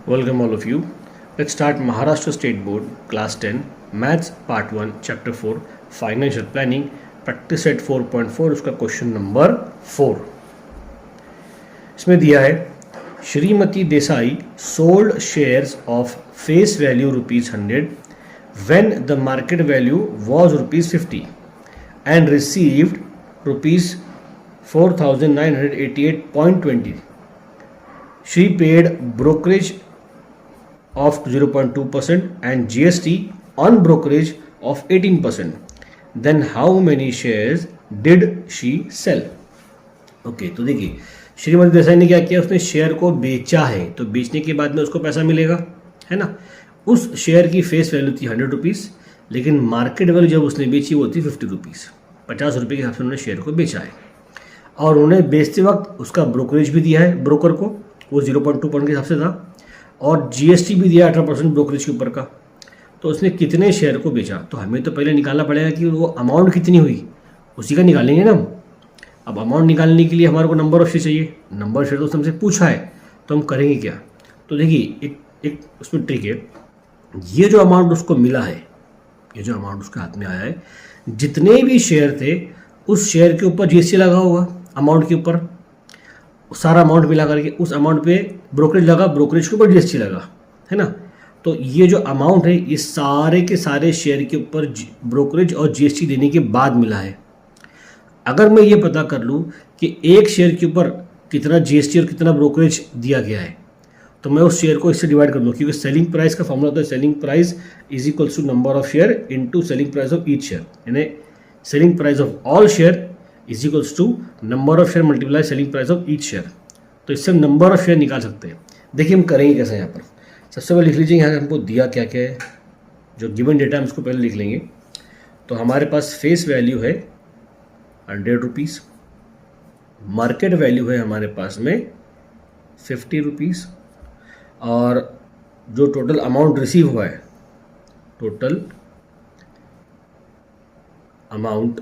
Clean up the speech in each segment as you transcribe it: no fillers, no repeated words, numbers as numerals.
Welcome all of you. Let's start Maharashtra State Board Class 10 Maths Part 1 Chapter 4 Financial Planning Practice Set 4.4 उसका question number 4 इसमें दिया है Shrimati Desai sold shares of face value ₹100 when the market value was ₹50 and received ₹4,988.20. She paid brokerage of 0.2% and GST on brokerage of 18%. Then how many shares did she sell? Okay तो देखिए श्रीमती देसाई ने क्या किया, उसने share को बेचा है, तो बेचने के बाद में उसको पैसा मिलेगा, है ना। उस शेयर की फेस वैल्यू थी ₹100, लेकिन मार्केट वैल्यू जब उसने बेची वो थी ₹50, ₹50 के हिसाब से उन्होंने शेयर को बेचा है। और उन्होंने बेचते वक्त उसका ब्रोकरेज भी दिया है ब्रोकर को, वो 0.2% के हिसाब से था, और जीएसटी भी दिया 18% ब्रोकरेज के ऊपर का। तो उसने कितने शेयर को बेचा, तो हमें तो पहले निकालना पड़ेगा कि वो अमाउंट कितनी हुई, उसी का निकालेंगे ना हम। अब अमाउंट निकालने के लिए हमारे को नंबर ऑफ शेयर चाहिए, नंबर ऑफ शेयर तो हमसे पूछा है, तो हम करेंगे क्या। तो देखिए एक उसमें ट्रिक है, ये जो अमाउंट उसको मिला है, ये जो अमाउंट उसके हाथ में आया है, जितने भी शेयर थे उस शेयर के ऊपर जीएसटी लगा होगा, अमाउंट के ऊपर सारा अमाउंट मिला करके उस अमाउंट पे ब्रोकरेज लगा, ब्रोकरेज के ऊपर जीएसटी लगा, है ना। तो ये जो अमाउंट है ये सारे के सारे शेयर के ऊपर ब्रोकरेज और जीएसटी देने के बाद मिला है। अगर मैं ये पता कर लूँ कि एक शेयर के ऊपर कितना जीएसटी और कितना ब्रोकरेज दिया गया है, तो मैं उस शेयर को इससे डिवाइड कर दूँ, क्योंकि सेलिंग प्राइस का फॉर्मूला होता है selling price is equals to number of share into selling price of each share, यानी selling price of all share is equals to number of share multiply selling price of each share. तो इससे हम number of share निकाल सकते हैं। देखिए हम करेंगे कैसे। यहाँ पर सबसे पहले लिख लीजिए, यहाँ हमको दिया क्या क्या है, जो गिवन डेटा हम उसको पहले लिख लेंगे। तो हमारे पास फेस वैल्यू है ₹100, मार्केट वैल्यू है हमारे पास में ₹50, और जो टोटल अमाउंट रिसीव हुआ है, टोटल अमाउंट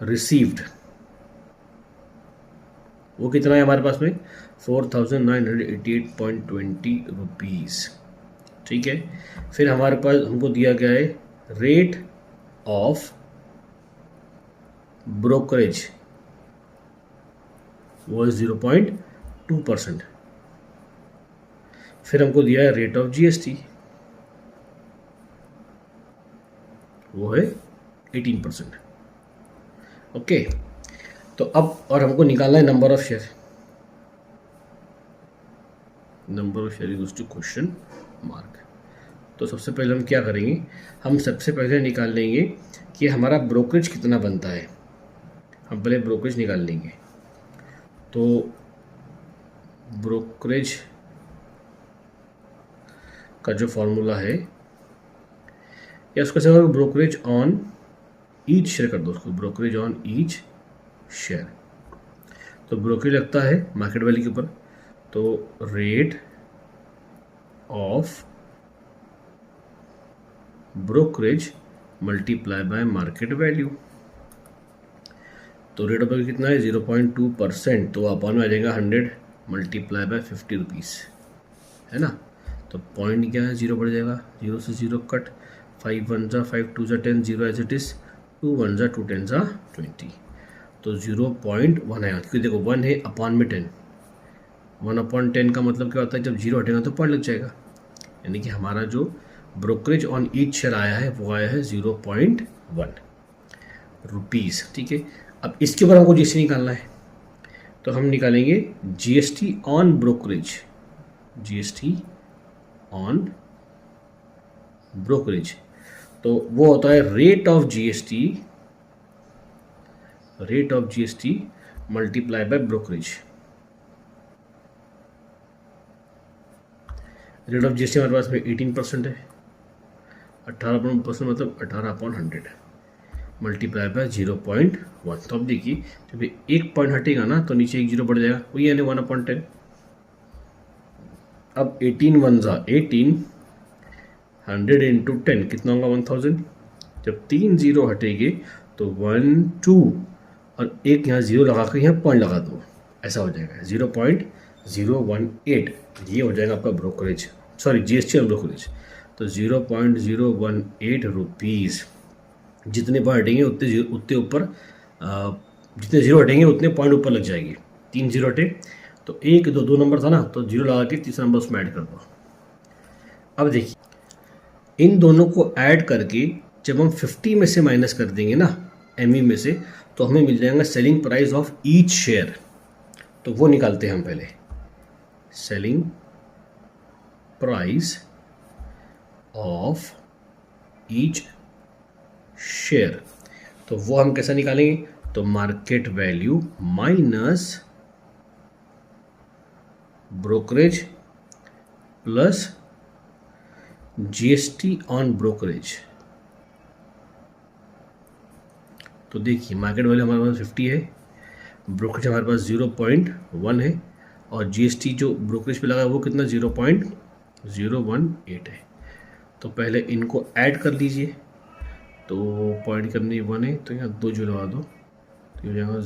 रिसीव्ड वो कितना है हमारे पास में, ₹4,988.20। ठीक है। फिर हमारे पास हमको दिया गया है रेट ऑफ ब्रोकरेज वो है 0.2%। फिर हमको दिया है रेट ऑफ जीएसटी वो है 18%। ओके। तो अब और हमको निकालना है number of share. Number of share is to question mark. तो सबसे पहले हम क्या करेंगे, हम सबसे पहले निकाल लेंगे कि हमारा ब्रोकरेज कितना बनता है। हम पहले ब्रोकरेज निकाल लेंगे। तो ब्रोकरेज का जो फॉर्मूला है, या उसको से ब्रोकरेज ऑन ईच शेयर कर दो, उसको ब्रोकरेज ऑन ईच शेयर। तो ब्रोकरेज लगता है मार्केट वैल्यू के ऊपर, तो rate of brokerage multiply by market value. तो रेट ऑफ ब्रोकरेज कितना है 0.2%, तो अपॉन में आ जाएगा 100 मल्टीप्लाई बाय ₹50, है ना। तो पॉइंट क्या है, 0 बढ़ जाएगा, 0 से 0 कट, 5 1 जा 5 2 जा 10, 0 एज इट इज, 2 1 जा 2 10 जा 20। तो 0.1 आएगा, क्योंकि देखो 1 है अपॉन में 10, 1/10 का मतलब क्या होता है, जब 0 हटेगा तो पॉइंट लग जाएगा। यानी कि हमारा जो ब्रोकरेज ऑन ईच शेयर आया है वो आया है 0.1 रुपीज़। ठीक है। अब इसके ऊपर हमको जीएसटी निकालना है, तो हम निकालेंगे GST on brokerage, GST on brokerage. तो वो होता है rate of GST, rate of GST multiply by brokerage. Rate of GST हमारे पास में 18% है, 18% मतलब 18/100 मल्टीप्लाई बाय 0.1। तो अब देखिए जब एक पॉइंट हटेगा ना तो नीचे एक 0 बढ़ जाएगा, वही यानी 1/10। अब 18 1 जा 18, 100 इंटू 10 कितना होगा 1000। जब 3 0 हटेंगे तो 1 2 और एक यहाँ 0 लगा कर यहाँ पॉइंट लगा दो, ऐसा हो जाएगा 0.018, ये हो जाएगा आपका ब्रोकरेज, सॉरी जीएसटी और ब्रोकरेज। तो 0.018 रुपीज़, जितने पॉइंट हटेंगे उतने ऊपर, जितने जीरो हटेंगे उतने पॉइंट ऊपर लग जाएगी। 3 जीरो हटे तो 1 2 नंबर था ना, तो जीरो लगा के तीसरा नंबर उसमें ऐड कर दो। अब देखिए इन दोनों को ऐड करके जब हम 50 में से माइनस कर देंगे ना एमई में से, तो हमें मिल जाएगा selling price of each share. तो वो निकालते हैं हम पहले, selling price of each share. तो वो हम कैसा निकालेंगे, तो market value minus brokerage plus GST on brokerage. तो देखिए मार्केट वैल्यू हमारे पास 50 है, ब्रोकरेज हमारे पास 0.1 है, और जीएसटी जो ब्रोकरेज पे लगा है वो कितना 0.018 है। तो पहले इनको ऐड कर लीजिए, तो पॉइंट करनी 1 है तो यहाँ 2 जो लगा दो, तो हो जाएगा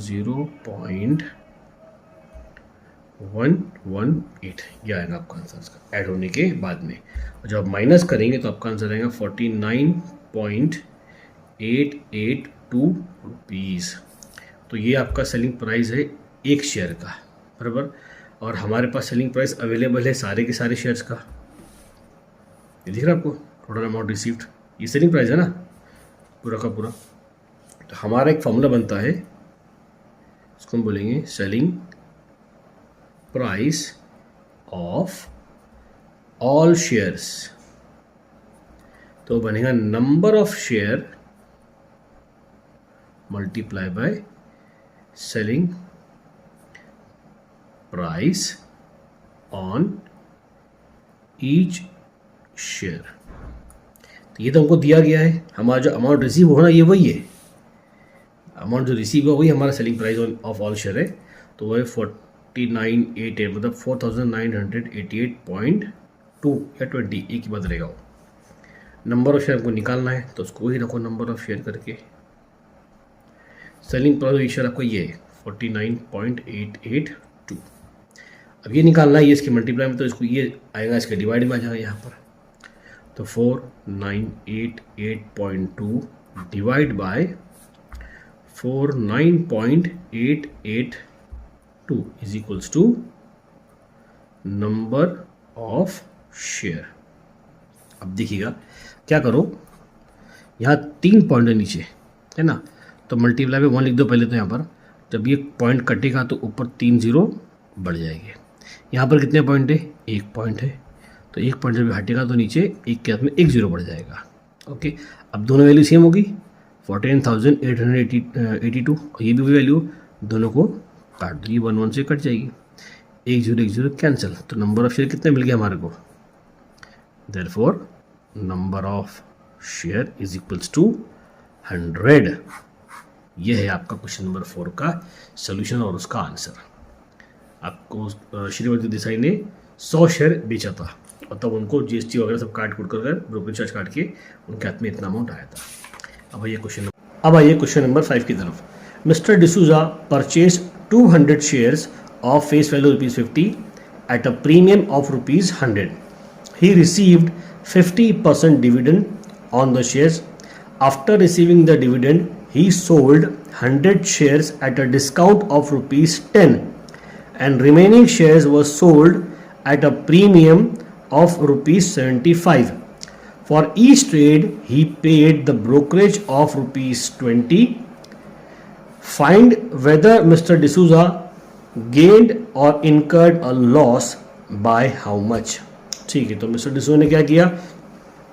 0.118, ये आएगा आपका आंसर इसका ऐड होने के बाद में। और जब आप माइनस करेंगे तो आपका आंसर आएगा 49.882 रुपीज़। तो ये आपका सेलिंग प्राइस है एक शेयर का, बराबर। और हमारे पास सेलिंग प्राइस अवेलेबल है सारे के सारे शेयर्स का, ये दिख रहा है आपको, टोटल अमाउंट रिसीव्ड, ये सेलिंग प्राइस है ना पूरा का पूरा। तो हमारा एक फॉर्मूला बनता है, इसको हम बोलेंगे selling price of all shares. तो बनेगा number of share multiply by selling price on each share. तो ये तो हमको दिया गया है, हमारा जो अमाउंट रिसीव होना ये वही है, अमाउंट जो रिसीव हुआ वही हमारा selling price of all share है। तो वह 4988 मतलब 4988.2 या 20 एक ही बात रहेगा। वो नंबर ऑफ शेयर हमको निकालना है तो उसको ही रखो नंबर ऑफ शेयर करके। सेलिंग प्राइस शेयर आपको ये है 49.882। अब ये निकालना है, ये इसके मल्टीप्लाई में, तो इसको ये आएगा इसके डिवाइड में आ जाएगा यहाँ पर। तो 4988.2 divide by 49.882 is equals to number of share. अब देखिएगा क्या करो, यहाँ 3 पॉइंट है नीचे है ना, तो मल्टीप्लाई में 1 लिख दो पहले। तो यहाँ पर जब ये पॉइंट कटेगा तो ऊपर 3 जीरो बढ़ जाएंगे। यहाँ पर कितने पॉइंट है, 1 पॉइंट है, तो 1 पॉइंट जब हटेगा तो नीचे 1 के हाथ में 1 जीरो बढ़ जाएगा। ओके, अब दोनों वैल्यू सेम होगी 49,882, और ये भी वैल्यू, दोनों को काट दो, ये 1 1 से कट जाएगी, 1 0 कैंसिल। तो नंबर ऑफ शेयर कितने मिल गया हमारे को, therefore number of share is equals to 100। यह है आपका क्वेश्चन नंबर 4 का सोल्यूशन और उसका आंसर। आपको श्रीमती देसाई ने 100 शेयर बेचा था, और तब उनको जीएसटी वगैरह सब काट कुट कर ब्रोकरेज चार्ज काट के उनके हाथ में इतना अमाउंट आया था। अब आइए क्वेश्चन नंबर 5 की तरफ। Mister D'Souza purchase 200 shares of face value ₹50 at a premium of ₹100. He received 50% dividend on the shares. After receiving the dividend, he sold 100 shares at a discount of ₹10, and remaining shares were sold at a premium of ₹75. For each trade, he paid the brokerage of ₹20. Find whether Mr. D'Souza gained or incurred a loss by how much. ठीक है, तो mister D'Souza ने क्या किया,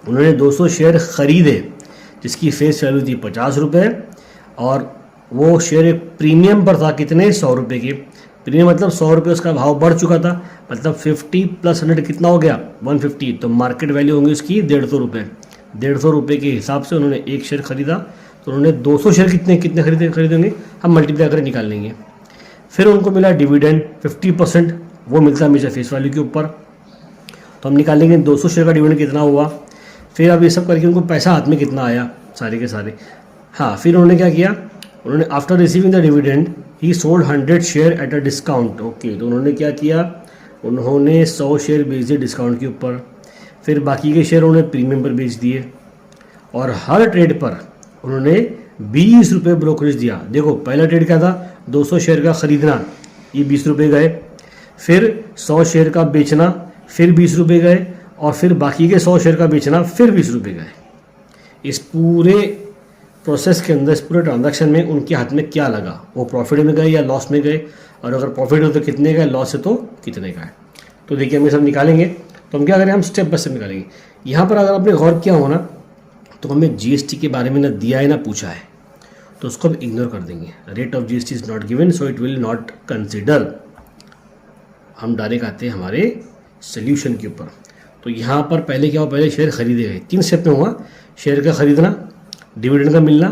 उन्होंने 200 share खरीदे जिसकी face value थी ₹50, और वो शेयर एक प्रीमियम पर था, कितने, ₹100 के। प्रीमियम मतलब ₹100 उसका भाव बढ़ चुका था, मतलब 50 प्लस 100 कितना हो गया, 150। तो मार्केट वैल्यू होंगी उसकी ₹150। ₹150 के हिसाब से उन्होंने एक शेयर खरीदा, तो उन्होंने 200 शेयर कितने खरीदेंगे, हम मल्टीप्लाई कर निकाल लेंगे। फिर उनको मिला डिविडेंड 50%, वो मिलता है हमेशा फेस वैल्यू के ऊपर, तो हम निकालेंगे 200 शेयर का डिविडेंड कितना हुआ। फिर अब ये सब करके उनको पैसा हाथ में कितना आया, सारे के सारे। हाँ, फिर उन्होंने क्या किया, उन्होंने after receiving the dividend he sold 100 share at a discount. Okay, तो उन्होंने क्या किया, उन्होंने 100 शेयर बेच दिए डिस्काउंट के ऊपर, फिर बाकी के शेयर उन्होंने प्रीमियम पर बेच दिए, और हर ट्रेड पर उन्होंने 20 रुपये ब्रोकरेज दिया। देखो पहला ट्रेड क्या था, 200 शेयर का ख़रीदना, ये 20 रुपये गए, फिर 100 शेयर का बेचना, फिर 20 रुपये गए, और फिर बाकी के 100 शेयर का बेचना, फिर 20 रुपये गए। इस पूरे प्रोसेस के अंदर, इस पूरे ट्रांजैक्शन में उनके हाथ में क्या लगा, वो प्रॉफिट में गए या लॉस में गए, और अगर प्रॉफिट हो तो कितने का है, लॉस है तो कितने का है। तो देखिए हम ये सब निकालेंगे, तो हम क्या करें, हम स्टेप बाय स्टेप निकालेंगे। यहाँ पर अगर आपने गौर किया हो ना, तो हमें जीएसटी के बारे में ना दिया है ना पूछा है, तो उसको हम इग्नोर कर देंगे। Rate of GST is not given, so it will not consider. हम डायरेक्ट आते हैं हमारे सोल्यूशन के ऊपर। तो यहाँ पर पहले क्या हुआ, पहले शेयर खरीदे गए, 3 स्टेप में हुआ, शेयर का खरीदना, डिविडेंड का मिलना,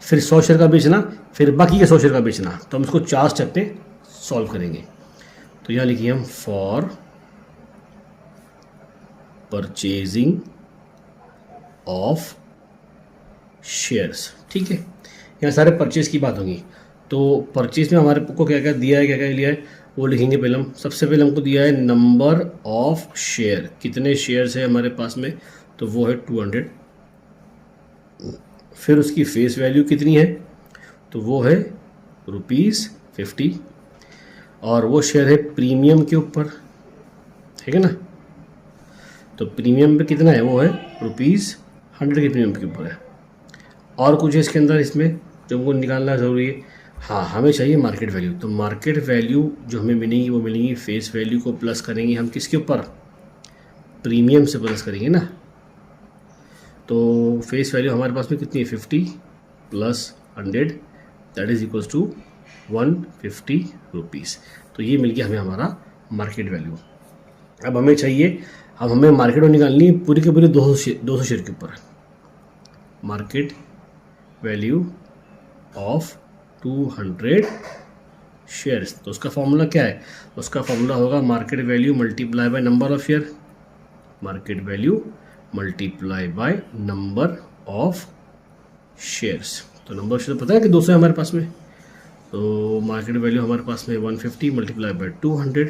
फिर 100 शेयर का बेचना, फिर बाकी के 100 शेयर का बेचना। तो हम इसको 4 स्टेप में सॉल्व करेंगे। तो यहाँ लिखिए हम फॉर परचेजिंग ऑफ शेयर्स, ठीक है। यहाँ सारे परचेज की बात होगी। तो परचेज में हमारे को क्या क्या दिया है, क्या क्या लिया है, वो लिखेंगे। पहले हम सबसे पहले हमको दिया है नंबर ऑफ शेयर, कितने शेयर्स है हमारे पास में, तो वो है 200। फिर उसकी फेस वैल्यू कितनी है, तो वो है ₹50, और वो शेयर है प्रीमियम के ऊपर, ठीक है ना। तो प्रीमियम पे कितना है, वो है ₹100 के प्रीमियम के ऊपर है। और कुछ है इसके अंदर, इसमें जो हमको निकालना ज़रूरी है। हाँ, हमें चाहिए मार्केट वैल्यू। तो मार्केट वैल्यू जो हमें मिलेंगी वो मिलेंगी फेस वैल्यू को प्लस करेंगे हम किसके ऊपर, प्रीमियम से प्लस करेंगे ना। तो फेस वैल्यू हमारे पास में कितनी है, 50 + 100 दैट इज इक्वल्स टू ₹150। तो ये मिल गया हमें हमारा मार्केट वैल्यू। अब हमें चाहिए, अब हमें मार्केट वैल्यू निकालनी है पूरी के पूरी 200 शेयर के ऊपर। Market value of 200 shares. तो उसका फॉर्मूला क्या है, उसका फॉर्मूला होगा market value multiply by number of share, market value multiply by number of shares. तो नंबर ऑफ शेयर पता है कि 200 है हमारे पास में, तो मार्केट वैल्यू हमारे पास में 150 मल्टीप्लाई बाय 200,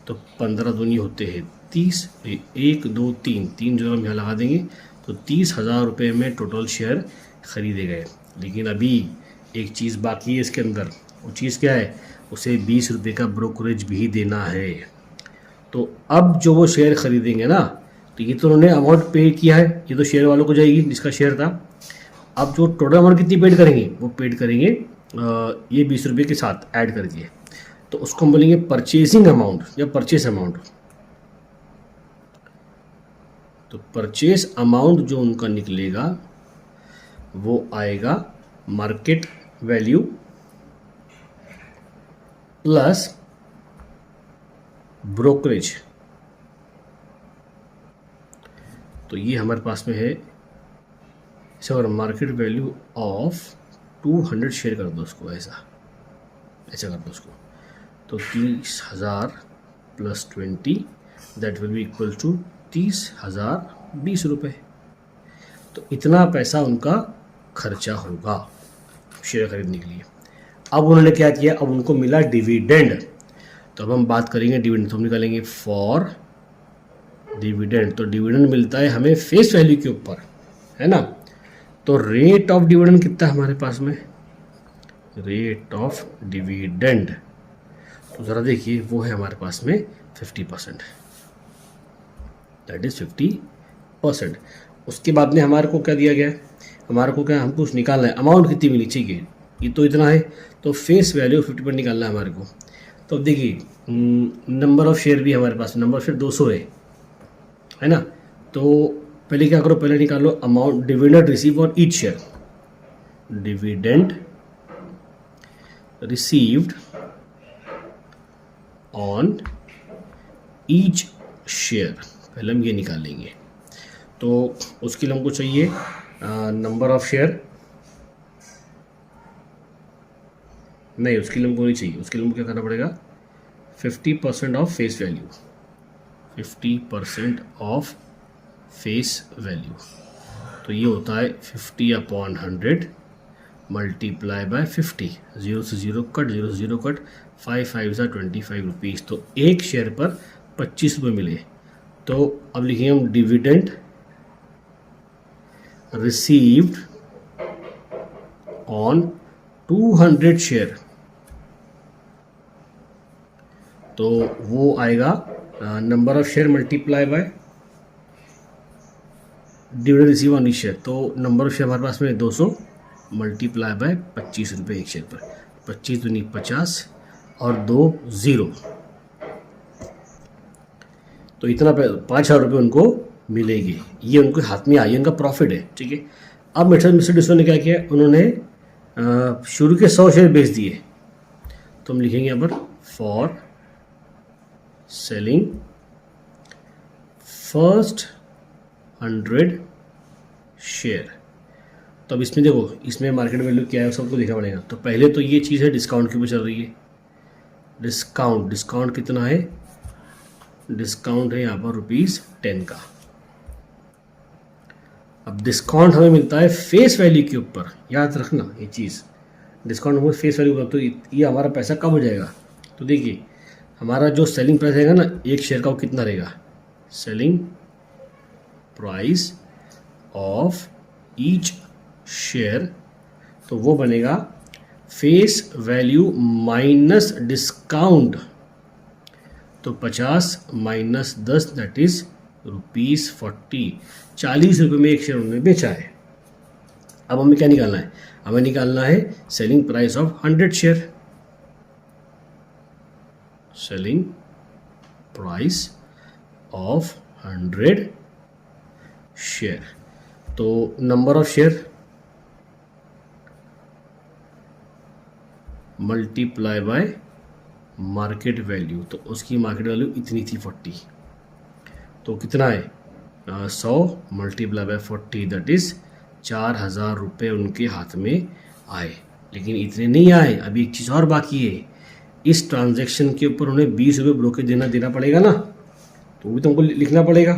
तो 15 दूनी होते हैं 30, 1 2 3 जो हम यहाँ लगा देंगे, तो 30,000 रुपये में टोटल शेयर खरीदे गए। लेकिन अभी एक चीज़ बाकी है इसके अंदर, वो चीज़ क्या है, उसे 20 रुपये का ब्रोकरेज भी देना है। तो अब जो वो शेयर खरीदेंगे ना, तो ये तो उन्होंने अमाउंट पे किया है, ये तो शेयर वालों को जाएगी जिसका शेयर था। अब जो टोटल अमाउंट कितनी पेड करेंगे, वो पेड करेंगे ये 20 रुपये के साथ ऐड करके, तो उसको हम बोलेंगे परचेजिंग अमाउंट या परचेस अमाउंट। तो परचेस अमाउंट जो उनका निकलेगा वो आएगा मार्केट वैल्यू प्लस ब्रोकरेज। तो ये हमारे पास में है, इसे अगर मार्केट वैल्यू ऑफ 200 शेयर कर दो उसको, ऐसा कर दो उसको, तो 30,000 + 20 that will be equal to 30,000 20 रुपये। तो इतना पैसा उनका खर्चा होगा शेयर खरीदने के लिए। अब उन्होंने क्या किया, अब उनको मिला डिविडेंड। तो अब हम बात करेंगे डिविडेंड, तो हम निकालेंगे फॉर डिविडेंड। तो डिविडेंड मिलता है हमें फेस वैल्यू के ऊपर, है ना। तो रेट ऑफ डिविडेंड कितना है हमारे पास में, रेट ऑफ डिविडेंड, तो ज़रा देखिए वो है हमारे पास में 50%, दैट इज़ 50%। उसके बाद में हमारे को क्या दिया गया है, हमारे को क्या, हमको कुछ निकालना है, अमाउंट कितनी मिली चाहिए, ये तो इतना है, तो फेस वैल्यू 50% निकालना है हमारे को। तो अब देखिए नंबर ऑफ शेयर भी हमारे पास, नंबर ऑफ शेयर 200 है ना। तो पहले क्या करो, पहले निकालो amount dividend receive on each share, dividend received on each share, पहले हम ये निकाल लेंगे। तो उसके लिए हमको चाहिए नंबर ऑफ शेयर, नहीं उसके लिए हमको नहीं चाहिए, उसके लिए हमको क्या करना पड़ेगा, 50% of face value, 50% of face value. तो ये होता है 50/100 मल्टीप्लाई बाय 50, 0 से 0 कट, 0 से 0 कट, 5 5 25 रुपीज़, तो एक शेयर पर 25 रुपये मिले। तो अब लिखेंगे हम डिविडेंड रिसीव्ड ऑन 200 शेयर, तो वो आएगा number of share multiply bye dividend receive on each share. तो नंबर ऑफ शेयर हमारे पास में 200 मल्टीप्लाई बाय 25 रुपये एक शेयर पर, 25 दूनी 50 और 2 0, तो इतना 5,000 रुपये उनको मिलेगी। ये उनको हाथ में आई, उनका प्रॉफिट है, ठीक है। अब मिस्टर डिसो ने क्या किया, उन्होंने शुरू के 100 शेयर बेच दिए, तो हम लिखेंगे यहाँ पर फॉर सेलिंग फर्स्ट 100 शेयर। तो अब इसमें देखो, इसमें मार्केट वैल्यू क्या है सबको देखना पड़ेगा। तो पहले तो ये चीज़ है डिस्काउंट के ऊपर चल रही है, डिस्काउंट कितना है, डिस्काउंट है यहाँ पर ₹10 का। अब डिस्काउंट हमें मिलता है फेस वैल्यू के ऊपर, याद रखना ये चीज़, डिस्काउंट हमें फेस वैल्यू पर, तो ये हमारा पैसा कम हो जाएगा। तो देखिए हमारा जो सेलिंग प्राइस रहेगा ना एक शेयर का, वो कितना रहेगा, selling price of each share, तो वो बनेगा फेस वैल्यू माइनस डिस्काउंट, तो 50 माइनस 10 दैट इज ₹40, 40 रुपये में एक शेयर उन्होंने बेचा है। अब हमें क्या निकालना है, हमें निकालना है selling price of 100 share, selling price of 100 share. तो number of share multiply by market value, तो उसकी मार्केट वैल्यू इतनी थी 40, तो कितना है 100 मल्टीप्लाई बाय 40 दैट इज 4,000 रुपये उनके हाथ में आए। लेकिन इतने नहीं आए, अभी एक चीज़ और बाकी है, इस ट्रांजैक्शन के ऊपर उन्हें 20 रुपये ब्रोकेज देना पड़ेगा ना, तो वो भी तुमको लिखना पड़ेगा।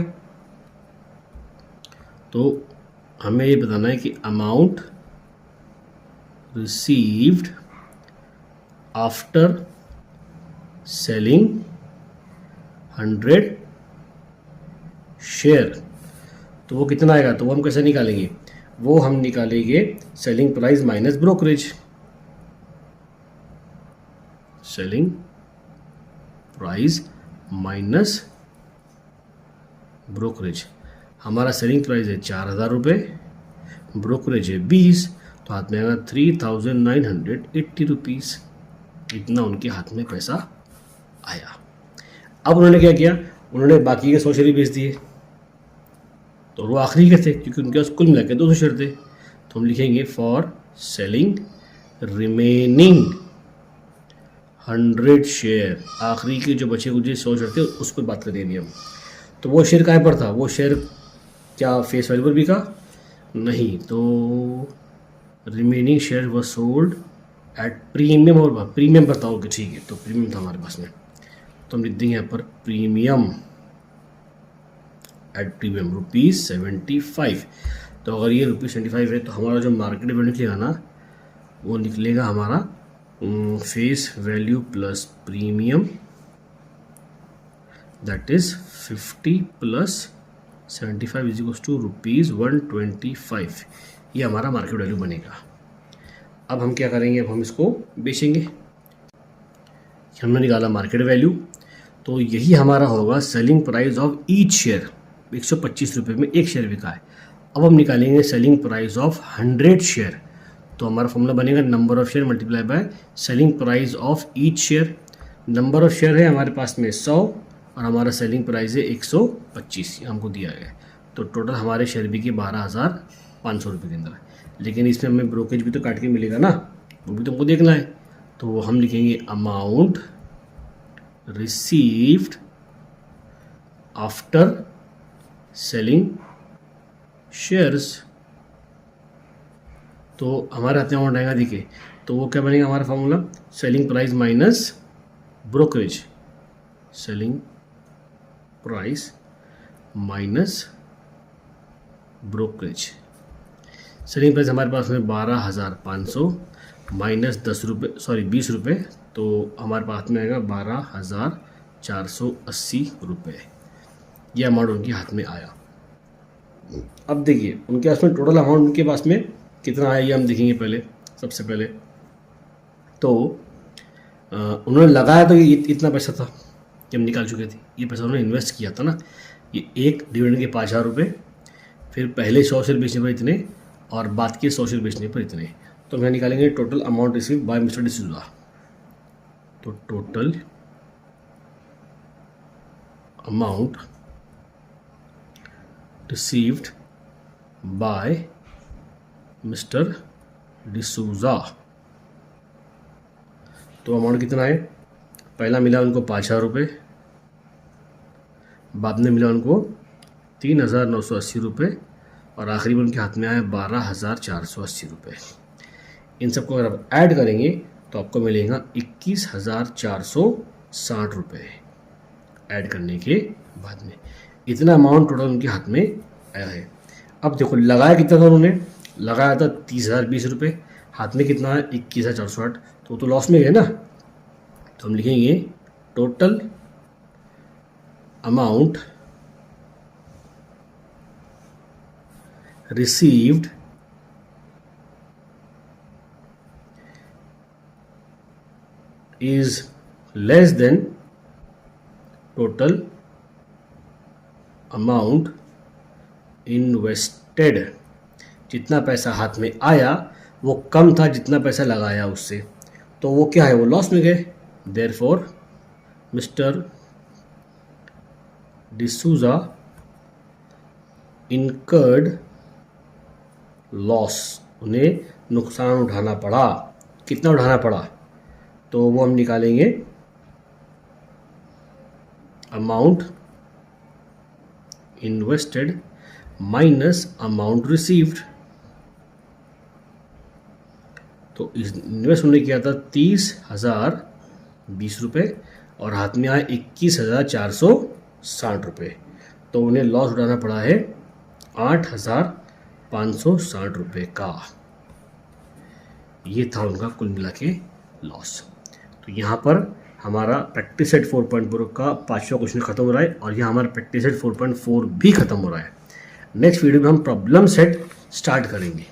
तो हमें ये बताना है कि amount received after selling 100 share, तो वो कितना आएगा, तो वो हम कैसे निकालेंगे, वो हम निकालेंगे selling price minus brokerage, selling price minus brokerage. हमारा सेलिंग प्राइस है 4,000 रुपये, ब्रोकरेज है 20, तो हाथ में आएगा 3,980 रुपीज़, इतना उनके हाथ में पैसा आया। अब उन्होंने क्या किया, उन्होंने बाकी के 100 शेयर बेच दिए, तो वो आखिरी के थे क्योंकि उनके पास कुल मिला के 200 शेयर थे, तो हम लिखेंगे फॉर सेलिंग रिमेनिंग 100 शेयर, आखिरी के जो बचे कुछ 100 शेयर थे उस पर बात करेंगे हम। तो वो शेयर कहाँ पर था, वो शेयर क्या फेस वैल्यू पर बिका, नहीं, तो remaining share was sold at premium, और प्रीमियम बताओगे, ठीक है, तो प्रीमियम था हमारे पास में, तो हम लिख देंगे यहाँ पर प्रीमियम एट प्रीमियम ₹75। तो अगर ये ₹75 है तो हमारा जो मार्केट वैल्यू निकलेगा ना, वो निकलेगा हमारा face value plus premium that is 50 plus 75 is equals to ₹125, ये हमारा मार्केट वैल्यू बनेगा। अब हम क्या करेंगे, अब हम इसको बेचेंगे, हमने निकाला मार्केट वैल्यू, तो यही हमारा होगा selling price of each share, 125 रुपये में एक शेयर बिका है। अब हम निकालेंगे सेलिंग प्राइस ऑफ 100 शेयर, तो हमारा फॉर्मूला बनेगा number of share multiply by selling price of each share. Number of share है हमारे पास में 100 और हमारा सेलिंग प्राइस है 125, हमको दिया गया है, तो टोटल हमारे शेयर बिके 12,500 रुपये के अंदर। लेकिन इसमें हमें ब्रोकेज भी तो काट के मिलेगा ना, वो भी तुमको देखना है, तो हम लिखेंगे amount received after selling shares, तो हमारे हाथ में अमाउंट आएगा, देखिए, तो वो क्या बनेगा हमारा formula, selling price minus brokerage, selling price minus brokerage. Selling price हमारे पास में 12,500 माइनस 10 रुपये, सॉरी 20 रुपये, तो हमारे पास में आएगा 12,480 रुपये। ये अमाउंट उनके हाथ में आया। अब देखिए उनके पास में टोटल अमाउंट उनके पास में कितना आया ये हम देखेंगे पहले। सबसे पहले तो उन्होंने लगाया तो ये इतना पैसा था कि हम निकाल चुके थे। ये पैसा उन्होंने इन्वेस्ट किया था ना, ये एक डिविडेंड के 5,000 रुपये, फिर पहले 100 शेयर बेचने पर इतने और बाद के 100 शेयर बेचने पर इतने। तो हम यहाँ निकालेंगे total amount receive by mister D'Souza. तो total amount received by mister D'Souza. तो अमाउंट कितना है, पहला मिला उनको 5,000 रुपये, बाद में मिला उनको 3,980 रुपये और आखिरी में उनके हाथ में आया 12,480 रुपये। इन सबको अगर आप ऐड करेंगे तो आपको मिलेगा 21,460 रुपये। ऐड करने के बाद में इतना अमाउंट टोटल उनके हाथ में आया है। अब देखो लगाया कितना था उन्होंने, लगाया था 30,020 रुपये, हाथ में कितना है 21,460, तो लॉस में गए ना। तो हम लिखेंगे total amount received is less than total amount invested। जितना पैसा हाथ में आया वो कम था जितना पैसा लगाया उससे, तो वो क्या है, वो लॉस में गए। Therefore mister D'Souza incurred loss, उन्हें नुकसान उठाना पड़ा। कितना उठाना पड़ा, तो वो हम निकालेंगे amount invested minus amount received. तो इन्वेस्ट उन्होंने किया था 30,020 रुपये और हाथ में आया 21,460 रुपये, तो उन्हें लॉस उठाना पड़ा है 8,560 रुपये का। ये था उनका कुल मिला के लॉस। तो यहाँ पर हमारा प्रैक्टिस सेट 4.0 का 5वां क्वेश्चन खत्म हो रहा है और यहाँ हमारा प्रैक्टिस सेट 4.4 भी खत्म हो रहा है। नेक्स्ट वीडियो में हम प्रॉब्लम सेट स्टार्ट करेंगे।